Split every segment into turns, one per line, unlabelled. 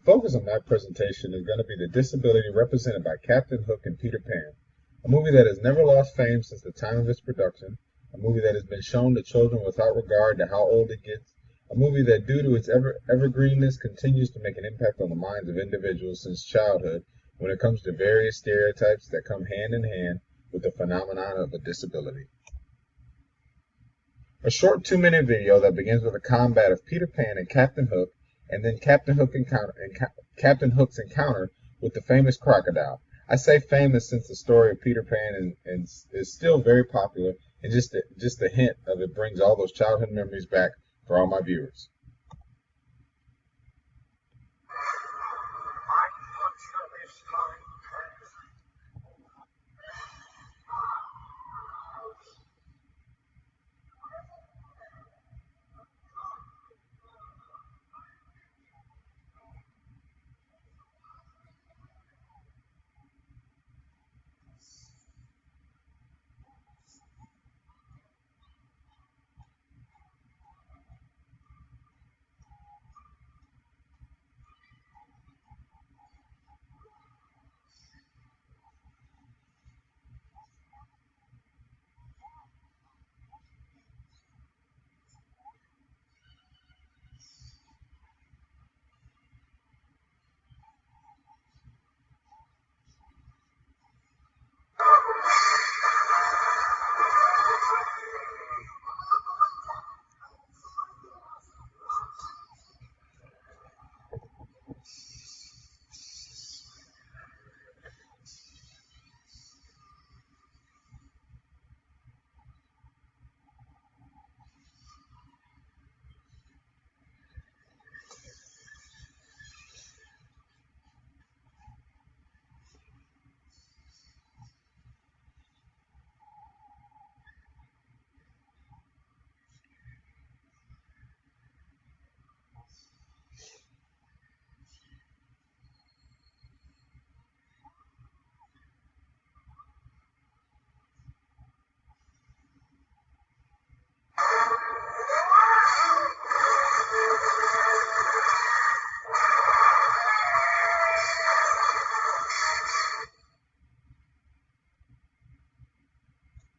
focus of my presentation is going to be the disability represented by Captain Hook and Peter Pan, a movie that has never lost fame since the time of its production, a movie that has been shown to children without regard to how old it gets, a movie that, due to its evergreenness, continues to make an impact on the minds of individuals since childhood when it comes to various stereotypes that come hand in hand with the phenomenon of a disability. A short 2-minute video that begins with a combat of Peter Pan and Captain Hook, and then Captain Hook's encounter with the famous crocodile. I say famous since the story of Peter Pan is still very popular, and just a hint of it brings all those childhood memories back for all my viewers.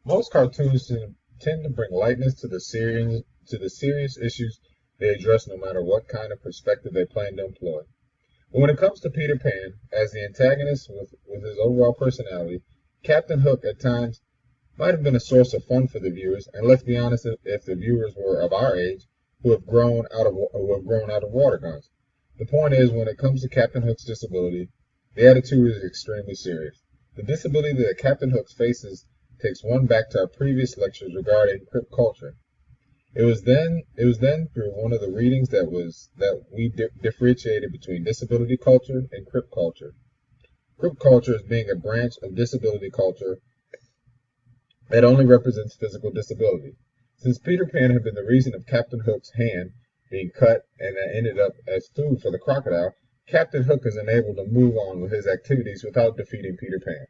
Most cartoons tend to bring lightness to the serious issues they address, no matter what kind of perspective they plan to employ. But when it comes to Peter Pan, as the antagonist with his overall personality, Captain Hook at times might have been a source of fun for the viewers, and let's be honest, if the viewers were of our age who have grown out of water guns. The point is, when it comes to Captain Hook's disability, the attitude is extremely serious. The disability that Captain Hook faces takes one back to our previous lectures regarding Crip culture. It was then through one of the readings that we differentiated between disability culture and Crip culture. Crip culture is being a branch of disability culture that only represents physical disability. Since Peter Pan had been the reason of Captain Hook's hand being cut and that ended up as food for the crocodile, Captain Hook is enabled to move on with his activities without defeating Peter Pan.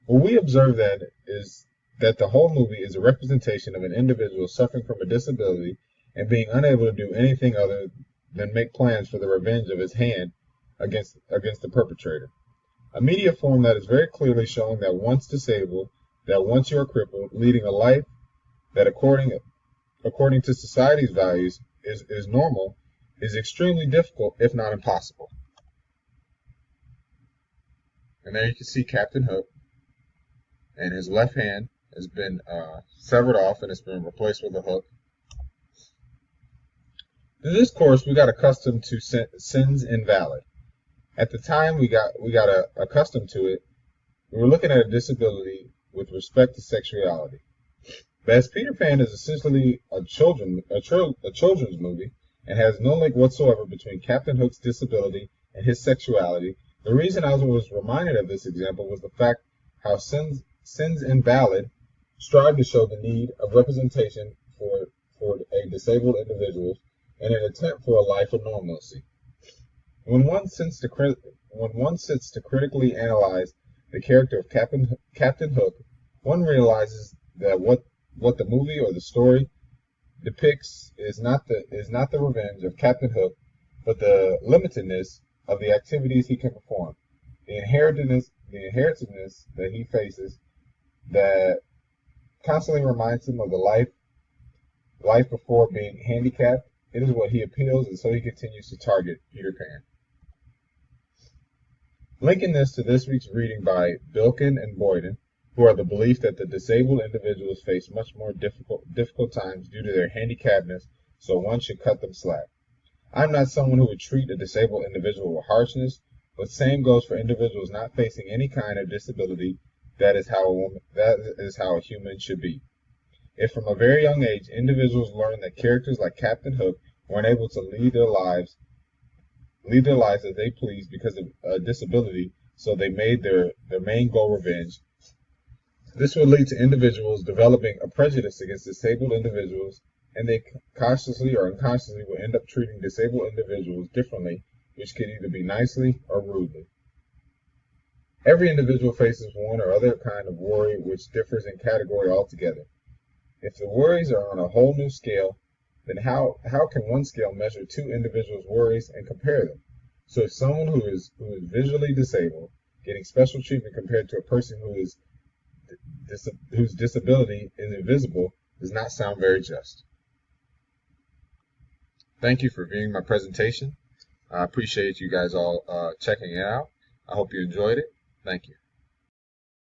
What we observe then is that the whole movie is a representation of an individual suffering from a disability and being unable to do anything other than make plans for the revenge of his hand against the perpetrator. A media form that is very clearly showing that once disabled, that once you are crippled, leading a life that according to society's values is normal, is extremely difficult, if not impossible. And there you can see Captain Hook, and his left hand has been severed off and it's been replaced with a hook. In this course, we got accustomed to sins invalid. At the time we got accustomed to it, we were looking at a disability with respect to sexuality. But as Peter Pan is essentially a children's movie and has no link whatsoever between Captain Hook's disability and his sexuality, the reason I was reminded of this example was the fact how Sins Invalid strive to show the need of representation for a disabled individual in an attempt for a life of normalcy. When one sits to critically analyze the character of Captain Hook, one realizes that what the movie or the story depicts is not the revenge of Captain Hook, but the limitedness of the activities he can perform. The inheritedness that he faces that constantly reminds him of the life before being handicapped. It is what he appeals, and so he continues to target Peter Pan. Linking this to this week's reading by Bilkin and Boyden, who are the belief that the disabled individuals face much more difficult times due to their handicappedness, so one should cut them slack. I'm not someone who would treat a disabled individual with harshness, but same goes for individuals not facing any kind of disability. That is how a human should be. If from a very young age individuals learn that characters like Captain Hook weren't able to lead their lives as they please because of a disability, so they made their main goal revenge, this would lead to individuals developing a prejudice against disabled individuals, and they consciously or unconsciously will end up treating disabled individuals differently, which could either be nicely or rudely. Every individual faces one or other kind of worry which differs in category altogether. If the worries are on a whole new scale, then how can one scale measure two individuals' worries and compare them? So if someone who is visually disabled getting special treatment compared to a person whose disability is invisible does not sound very just. Thank you for viewing my presentation. I appreciate you guys all checking it out. I hope you enjoyed it. Thank you.